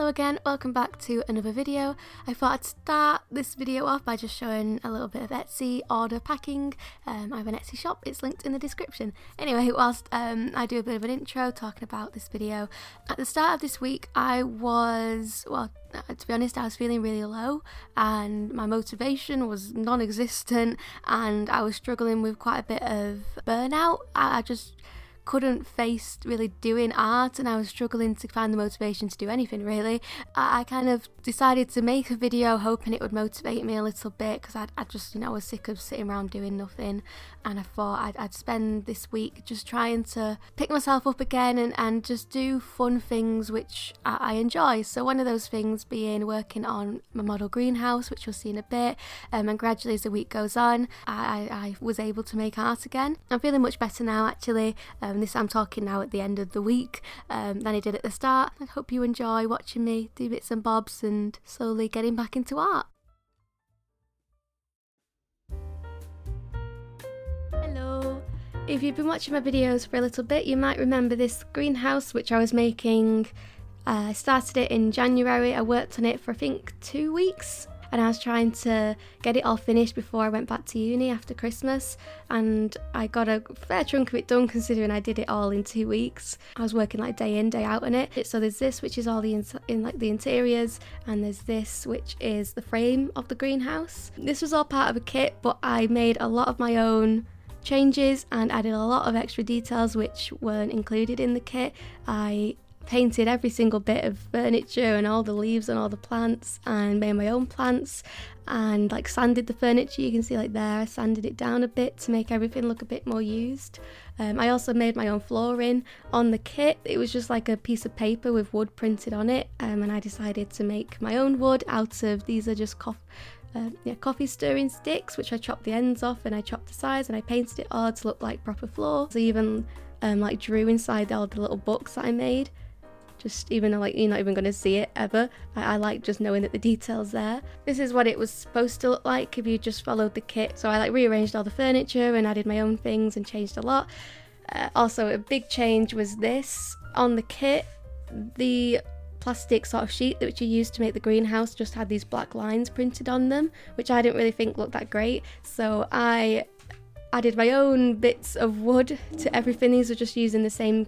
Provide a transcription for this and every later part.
Hello again, welcome back to another video. I thought I'd start this video off by just showing a little bit of Etsy order packing. I have an Etsy shop, it's linked in the description. Anyway, whilst I do a bit of an intro talking about this video, at the start of this week I was, to be honest, I was feeling really low and my motivation was non-existent and I was struggling with quite a bit of burnout. I just couldn't face really doing art and I was struggling to find the motivation to do anything really. I kind of decided to make a video hoping it would motivate me a little bit because I just, was sick of sitting around doing nothing, and I thought I'd spend this week just trying to pick myself up again and just do fun things which I enjoy. So one of those things being working on my model greenhouse, which you'll see in a bit, and gradually as the week goes on I was able to make art again. I'm feeling much better now actually. This I'm talking now at the end of the week than I did at the start. I hope you enjoy watching me do bits and bobs and slowly getting back into art. Hello! If you've been watching my videos for a little bit, you might remember this greenhouse which I was making. I started it in January. I worked on it for I think 2 weeks. And I was trying to get it all finished before I went back to uni after Christmas, and I got a fair chunk of it done considering I did it all in 2 weeks. I was working like day in, day out on it. So there's this which is all the the interiors, and there's this which is the frame of the greenhouse. This was all part of a kit, but I made a lot of my own changes and added a lot of extra details which weren't included in the kit. I painted every single bit of furniture and all the leaves and all the plants and made my own plants and sanded the furniture. You can see there I sanded it down a bit to make everything look a bit more used. I also made my own flooring on the kit. It was just like a piece of paper with wood printed on it, and I decided to make my own wood out of these are just coffee stirring sticks, which I chopped the ends off and I chopped the sides and I painted it all to look like proper floor. So even drew inside all the little books that I made. Just even though you're not even going to see it ever, I like just knowing that the detail's there. This is what it was supposed to look like if you just followed the kit. So I rearranged all the furniture and added my own things and changed a lot. Also a big change was this on the kit. The plastic sort of sheet which you used to make the greenhouse just had these black lines printed on them, which I didn't really think looked that great. So I added my own bits of wood to everything. These are just using the same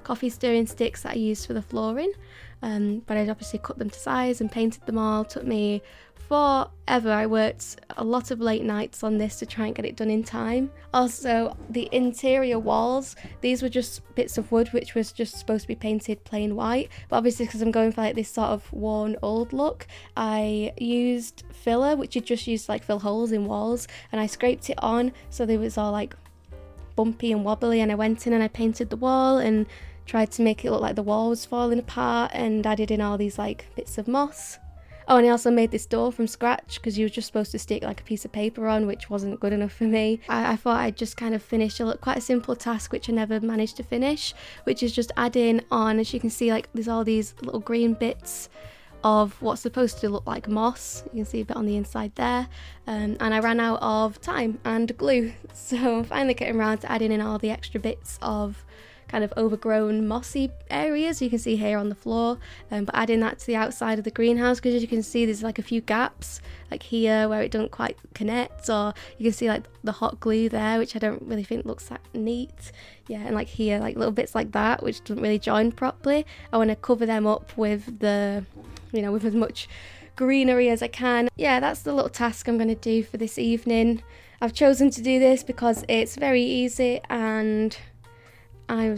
coffee stirring sticks that I used for the flooring, but I'd obviously cut them to size and painted them all. It took me forever. I worked a lot of late nights on this to try and get it done in time. Also, the interior walls, these were just bits of wood which was just supposed to be painted plain white, but obviously because I'm going for this sort of worn old look, I used filler, which you just used to fill holes in walls, and I scraped it on so they was all bumpy and wobbly, and I went in and I painted the wall and tried to make it look like the wall was falling apart and added in all these bits of moss. Oh, and I also made this door from scratch because you were just supposed to stick a piece of paper on, which wasn't good enough for me. I thought I'd just kind of finish quite a simple task which I never managed to finish, which is just adding on, as you can see, there's all these little green bits of what's supposed to look like moss. You can see a bit on the inside there, and I ran out of time and glue, so I'm finally getting around to adding in all the extra bits of kind of overgrown mossy areas you can see here on the floor, but adding that to the outside of the greenhouse because as you can see there's a few gaps here where it doesn't quite connect, or you can see the hot glue there, which I don't really think looks that neat. Yeah, and here little bits like that which doesn't really join properly. I want to cover them up with the with as much greenery as I can. Yeah, that's the little task I'm going to do for this evening. I've chosen to do this because it's very easy and I'm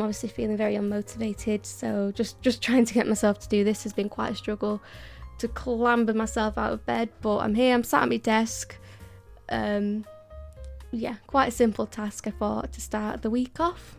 obviously feeling very unmotivated, so just trying to get myself to do this has been quite a struggle to clamber myself out of bed, but I'm here, I'm sat at my desk. Yeah, quite a simple task I thought to start the week off.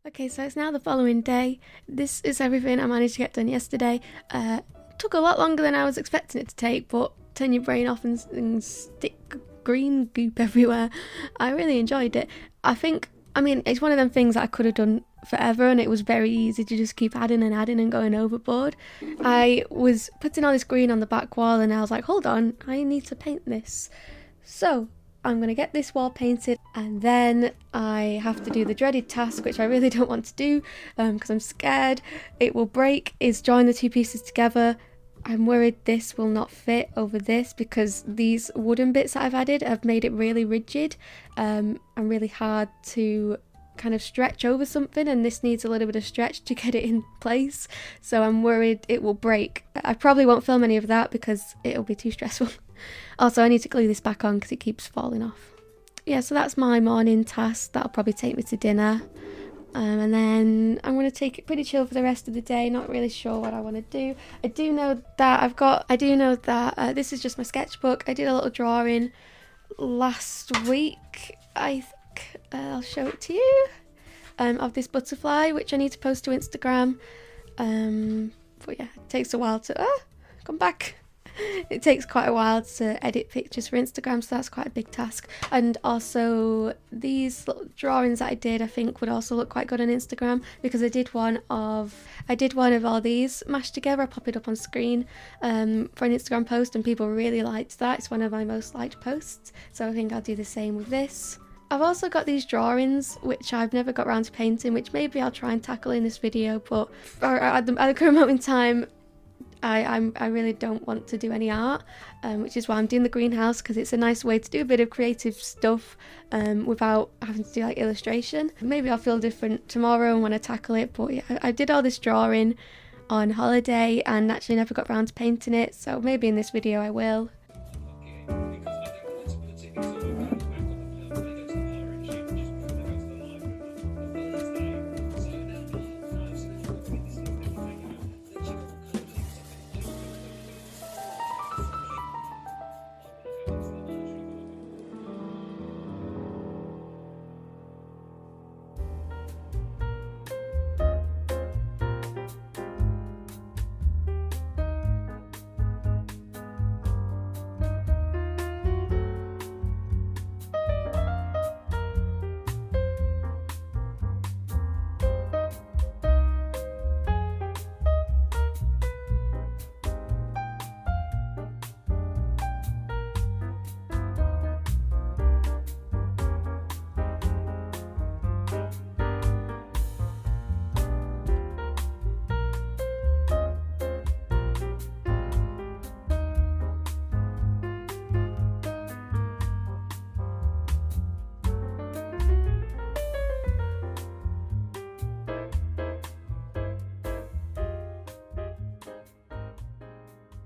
Okay, so it's now the following day. This is everything I managed to get done yesterday. Took a lot longer than I was expecting it to take, but turn your brain off and stick green goop everywhere. I really enjoyed it. I mean, it's one of them things that I could have done forever, and it was very easy to just keep adding and going overboard. I was putting all this green on the back wall, and I was like, hold on, I need to paint this. So I'm going to get this wall painted, and then I have to do the dreaded task, which I really don't want to do because I'm scared it will break, is join the two pieces together. I'm worried this will not fit over this because these wooden bits that I've added have made it really rigid and really hard to kind of stretch over something, and this needs a little bit of stretch to get it in place, so I'm worried it will break. I probably won't film any of that because it'll be too stressful. Also, I need to glue this back on because it keeps falling off. Yeah, so that's my morning task. That'll probably take me to dinner. And then I'm going to take it pretty chill for the rest of the day. Not really sure what I want to do. I do know that this is just my sketchbook. I did a little drawing last week. I think I'll show it to you. Of this butterfly, which I need to post to Instagram. But yeah, it takes a while to come back. It takes quite a while to edit pictures for Instagram, so that's quite a big task. And also these little drawings that I did, I think would also look quite good on Instagram because I did one of all these mashed together. I pop it up on screen for an Instagram post, and people really liked that. It's one of my most liked posts, so I think I'll do the same with this. I've also got these drawings which I've never got around to painting, which maybe I'll try and tackle in this video, but at the current moment in time I really don't want to do any art, which is why I'm doing the greenhouse, because it's a nice way to do a bit of creative stuff without having to do like illustration. Maybe I'll feel different tomorrow when I tackle it, but yeah, I did all this drawing on holiday and actually never got around to painting it, so maybe in this video I will.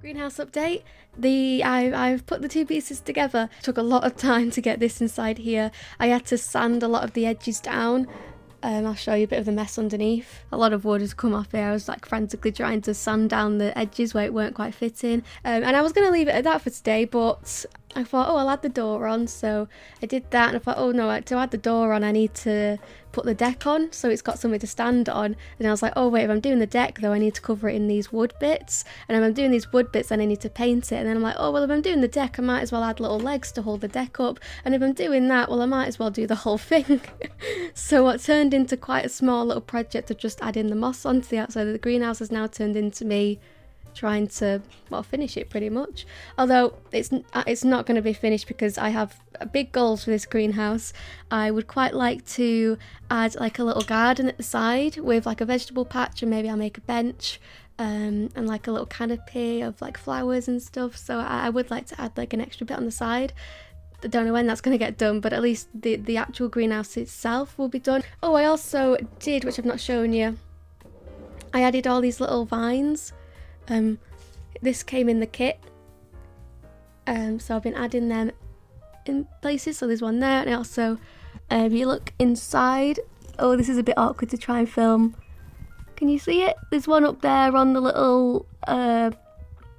Greenhouse update. I've put the two pieces together. It took a lot of time to get this inside here. I had to sand a lot of the edges down. I'll show you a bit of the mess underneath. A lot of wood has come off here. I was like frantically trying to sand down the edges where it weren't quite fitting. And I was going to leave it at that for today, but I thought, oh, I'll add the door on, so I did that, and I thought, oh no, to add the door on I need to put the deck on so it's got something to stand on. And I was like, oh wait, if I'm doing the deck though, I need to cover it in these wood bits, and if I'm doing these wood bits then I need to paint it. And then I'm like, oh well, if I'm doing the deck I might as well add little legs to hold the deck up, and if I'm doing that, well I might as well do the whole thing. So what turned into quite a small little project of just adding the moss onto the outside of the greenhouse has now turned into me trying to, well, finish it pretty much. Although it's not going to be finished because I have big goals for this greenhouse. I would quite like to add like a little garden at the side with like a vegetable patch, and maybe I'll make a bench and like a little canopy of like flowers and stuff. So I would like to add like an extra bit on the side. I don't know when that's going to get done, but at least the actual greenhouse itself will be done. Oh, I also did, which I've not shown you, I added all these little vines. This came in the kit, so I've been adding them in places. So there's one there, and also if you look inside, oh, this is a bit awkward to try and film. Can you see it? There's one up there on the little I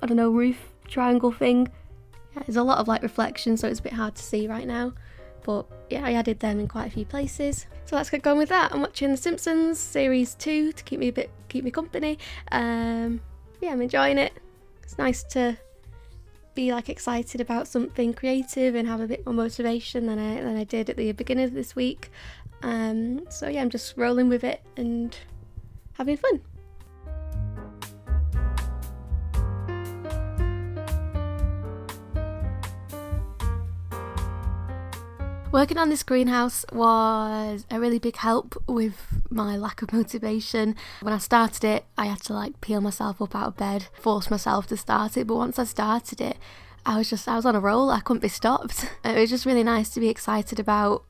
don't know, roof triangle thing. Yeah, there's a lot of like reflection, so it's a bit hard to see right now, but yeah, I added them in quite a few places. So let's get going with that. I'm watching The Simpsons series 2 to keep me company. Yeah, I'm enjoying it. It's nice to be like excited about something creative and have a bit more motivation than I did at the beginning of this week. So yeah, I'm just rolling with it and having fun. Working on this greenhouse was a really big help with my lack of motivation. When I started it, I had to like peel myself up out of bed, force myself to start it. But once I started it, I was on a roll. I couldn't be stopped. It was just really nice to be excited about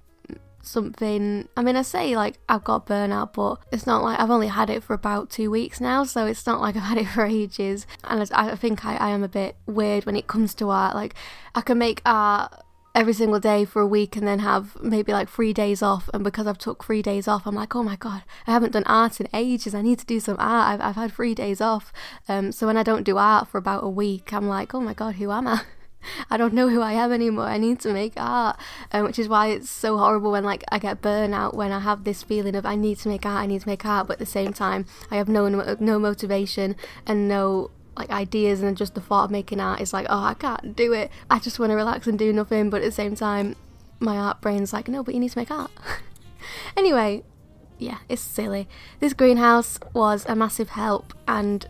something. I mean, I say like I've got burnout, but it's not like I've only had it for about 2 weeks now, so it's not like I've had it for ages. And I think I am a bit weird when it comes to art. Like I can make art every single day for a week and then have maybe like 3 days off, and because I've took 3 days off, I'm like, oh my god, I haven't done art in ages, I need to do some art. I've had 3 days off, so when I don't do art for about a week, I'm like, oh my god, who am I? I don't know who I am anymore. I need to make art, which is why it's so horrible when like I get burnout, when I have this feeling of I need to make art, but at the same time I have no motivation and no like ideas, and just the thought of making art is like, oh, I can't do it. I just want to relax and do nothing, but at the same time my art brain's like, no, but you need to make art. Anyway, yeah, it's silly. This greenhouse was a massive help, and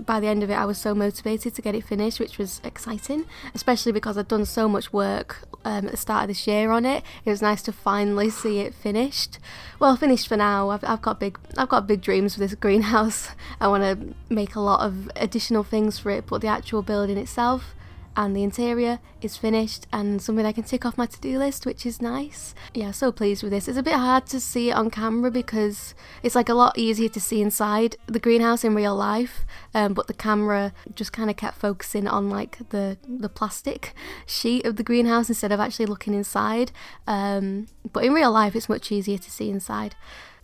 by the end of it, I was so motivated to get it finished, which was exciting, especially because I'd done so much work at the start of this year on it. It was nice to finally see it finished. Well, finished for now. I've got big dreams for this greenhouse. I want to make a lot of additional things for it, but the actual building itself and the interior is finished and something I can tick off my to-do list, which is nice. Yeah, so pleased with this. It's a bit hard to see it on camera because it's like a lot easier to see inside the greenhouse in real life, but the camera just kind of kept focusing on like the plastic sheet of the greenhouse instead of actually looking inside, but in real life it's much easier to see inside.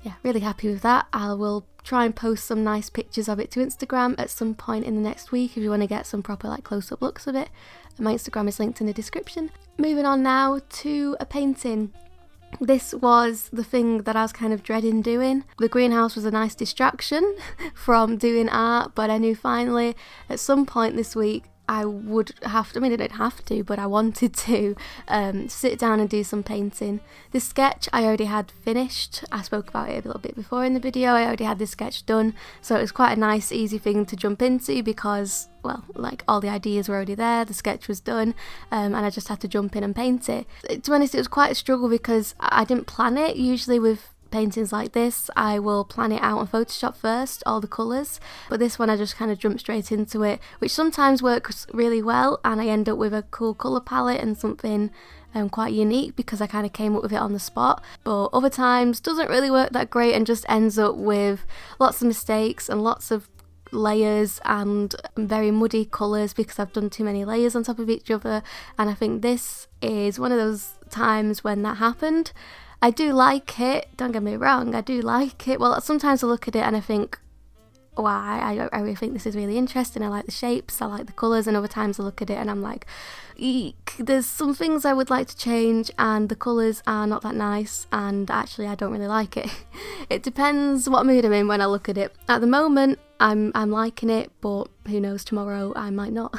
Yeah, really happy with that. I will try and post some nice pictures of it to Instagram at some point in the next week if you want to get some proper like close-up looks of it. My Instagram is linked in the description. Moving on now to a painting. This was the thing that I was kind of dreading doing. The greenhouse was a nice distraction from doing art, but I knew finally at some point this week I would have to, I didn't have to, but I wanted to sit down and do some painting. This sketch I already had finished. I spoke about it a little bit before in the video. I already had this sketch done, so it was quite a nice, easy thing to jump into because, well, like all the ideas were already there, the sketch was done, and I just had to jump in and paint it. To be honest, it was quite a struggle because I didn't plan it. Usually with paintings like this, I will plan it out on Photoshop first, all the colours, but this one I just kind of jumped straight into it, which sometimes works really well and I end up with a cool colour palette and something quite unique because I kind of came up with it on the spot, but other times doesn't really work that great and just ends up with lots of mistakes and lots of layers and very muddy colours because I've done too many layers on top of each other, and I think this is one of those times when that happened. I do like it, don't get me wrong, I do like it. Well, sometimes I look at it and I think, wow, I really think this is really interesting. I like the shapes, I like the colours, and other times I look at it and I'm like, eek, there's some things I would like to change, and the colours are not that nice, and actually I don't really like it. It depends what mood I'm in when I look at it. At the moment, I'm liking it, but who knows, tomorrow I might not.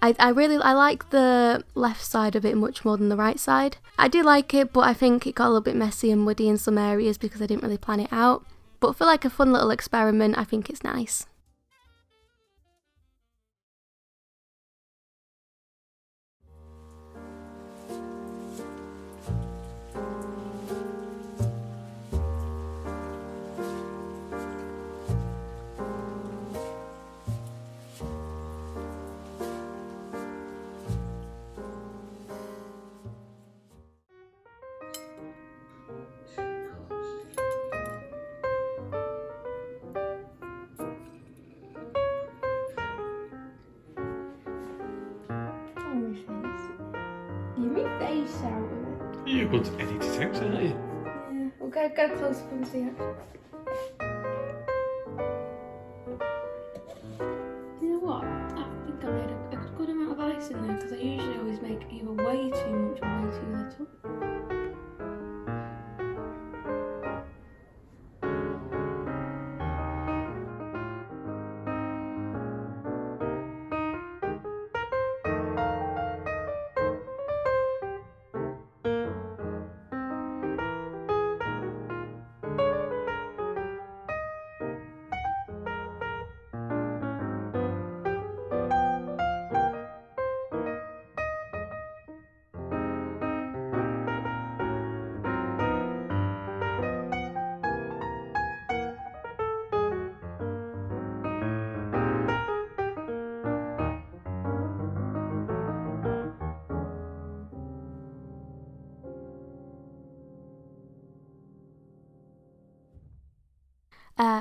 I like the left side of it much more than the right side. I do like it, but I think it got a little bit messy and muddy in some areas because I didn't really plan it out. But for like a fun little experiment, I think it's nice. Your face out of it. You're going to edit it out, aren't you? Yeah, we'll go close up and see it. You know what? I think I made a good amount of ice in there because I usually always make either way too much or way too little.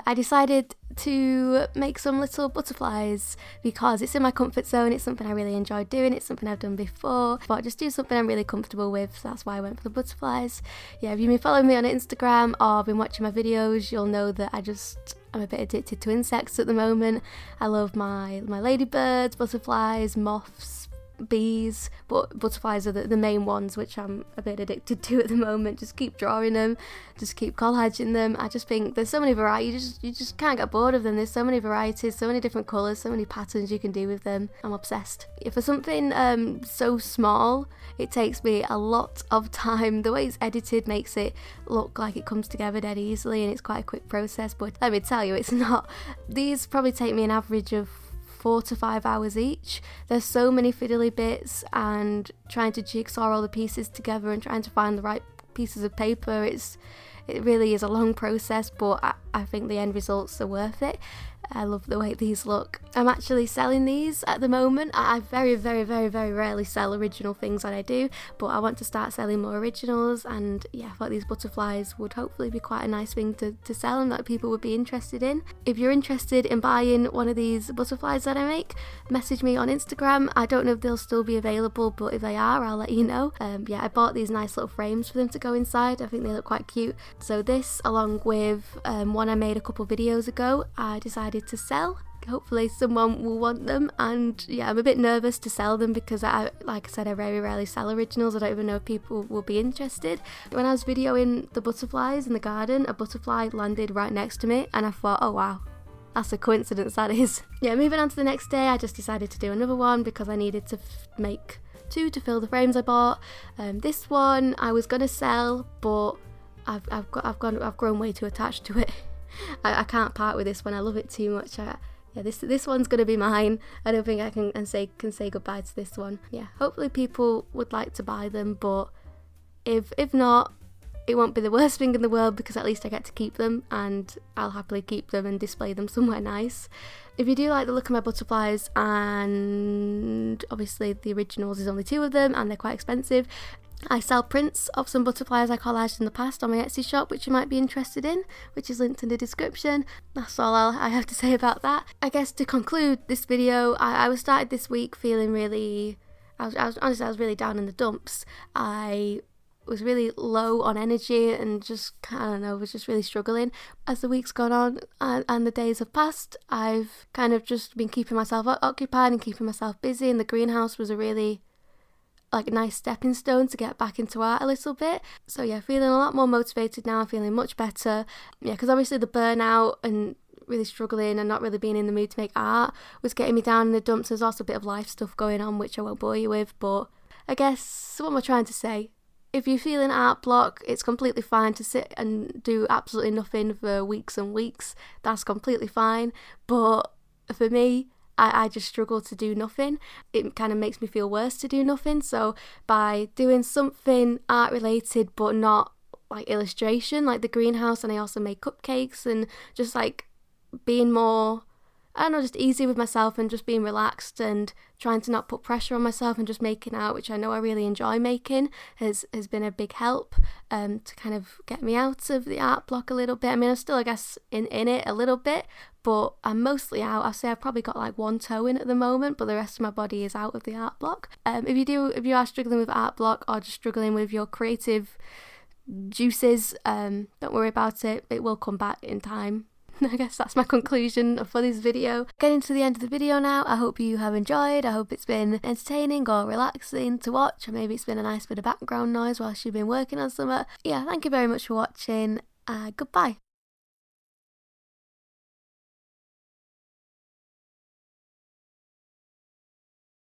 I decided to make some little butterflies because it's in my comfort zone. It's something I really enjoy doing. It's something I've done before, but just do something I'm really comfortable with. So that's why I went for the butterflies. Yeah, if you've been following me on Instagram or been watching my videos, you'll know that I'm a bit addicted to insects at the moment. I love my ladybirds, butterflies, moths, bees, but butterflies are the main ones which I'm a bit addicted to at the moment. Just keep drawing them, just keep collaging them. I just think there's so many varieties, you just can't get bored of them. There's so many varieties, so many different colours, so many patterns you can do with them. I'm obsessed. For something so small, it takes me a lot of time. The way it's edited makes it look like it comes together dead easily, and it's quite a quick process, but let me tell you, it's not. These probably take me an average of 4 to 5 hours each. There's so many fiddly bits, and trying to jigsaw all the pieces together and trying to find the right pieces of paper, it really is a long process, but I think the end results are worth it. I love the way these look. I'm actually selling these at the moment. I very, very, very, very rarely sell original things that I do, but I want to start selling more originals, and yeah, I thought these butterflies would hopefully be quite a nice thing to sell and that people would be interested in. If you're interested in buying one of these butterflies that I make, message me on Instagram. I don't know if they'll still be available, but if they are, I'll let you know. Yeah, I bought these nice little frames for them to go inside. I think they look quite cute. So this, along with one I made a couple videos ago, I decided to sell. Hopefully someone will want them, and yeah, I'm a bit nervous to sell them because like I said, I very rarely sell originals. I don't even know if people will be interested. When I was videoing the butterflies in the garden, a butterfly landed right next to me, and I thought, oh wow, that's a coincidence, that is. Yeah, moving on to the next day, I just decided to do another one because I needed to make 2 to fill the frames I bought. This one I was gonna sell, but I've grown way too attached to it. I can't part with this one. I love it too much. Yeah, this one's gonna be mine. I don't think I can say goodbye to this one. Yeah, hopefully people would like to buy them, but if not, it won't be the worst thing in the world because at least I get to keep them, and I'll happily keep them and display them somewhere nice. If you do like the look of my butterflies, and obviously the originals is only 2 of them and they're quite expensive, I sell prints of some butterflies I collaged in the past on my Etsy shop, which you might be interested in, which is linked in the description. That's all I have to say about that. I guess to conclude this video, I was started this week feeling really, I was really down in the dumps. I was really low on energy and just, I don't know, was just really struggling. As the weeks gone on and the days have passed, I've kind of just been keeping myself occupied and keeping myself busy, and the greenhouse was a really nice stepping stone to get back into art a little bit. So yeah, feeling a lot more motivated now, feeling much better. Yeah, because obviously the burnout and really struggling and not really being in the mood to make art was getting me down in the dumps. There's also a bit of life stuff going on which I won't bore you with, but I guess what am I trying to say? If you feel an art block, it's completely fine to sit and do absolutely nothing for weeks and weeks. That's completely fine. But for me, I just struggle to do nothing. It kind of makes me feel worse to do nothing. So by doing something art related but not illustration, like the greenhouse, and I also make cupcakes, and just being more, I don't know, just easy with myself and just being relaxed and trying to not put pressure on myself and just making art, which I know I really enjoy making, has been a big help to kind of get me out of the art block a little bit. I mean, I'm still, I guess, in it a little bit, but I'm mostly out. I'll say I've probably got one toe in at the moment, but the rest of my body is out of the art block. If you are struggling with art block or just struggling with your creative juices, don't worry about it. It will come back in time. I guess that's my conclusion for this video. Getting to the end of the video now. I hope you have enjoyed. I hope it's been entertaining or relaxing to watch, or maybe it's been a nice bit of background noise whilst you've been working on something. Yeah, thank you very much for watching. Goodbye.